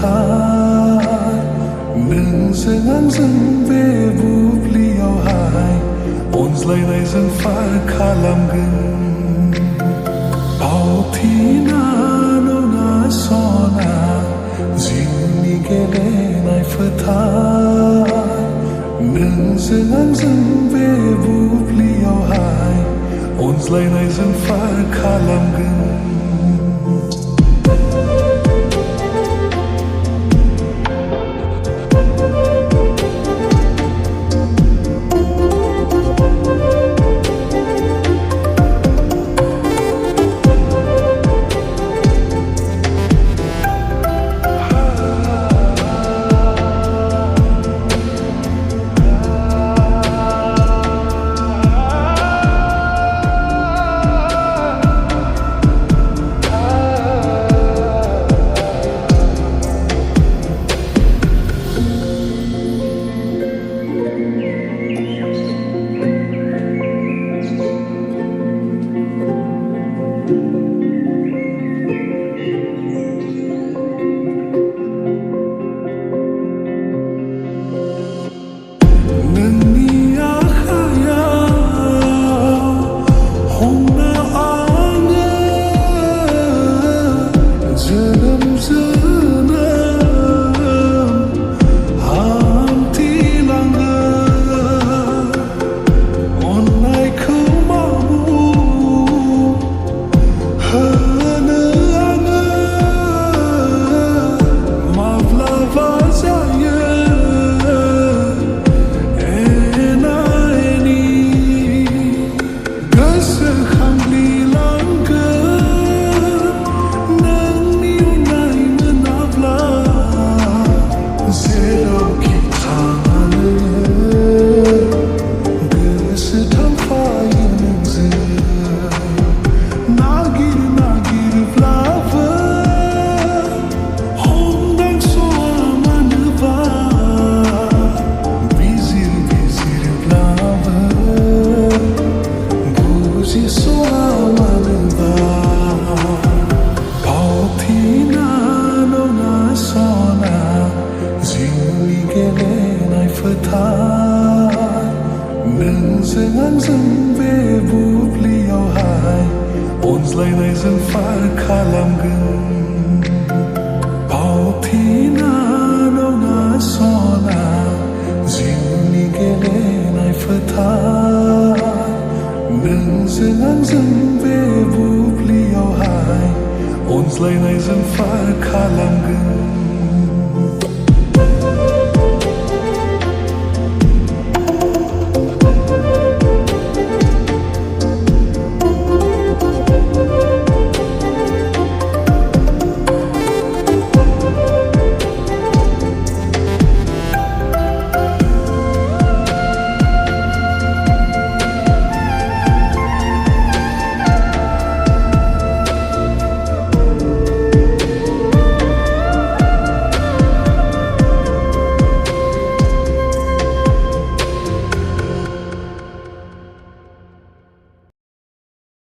thar nâng dương an dương về búp liao hai ons lai này dương phá khá làm gừng bao thi na no na so na dịu ni gele này phật thar nâng dương an dương về búp liao hai ons lai này dương phá khá làm gừng nâng dương an dương về búp liao hai ons lai này dương phá khá làm gừng bao thi na no na so na dịu ni gele này phật thar nâng dương an dương về búp liao hai ons lai này dương phá khá làm gừng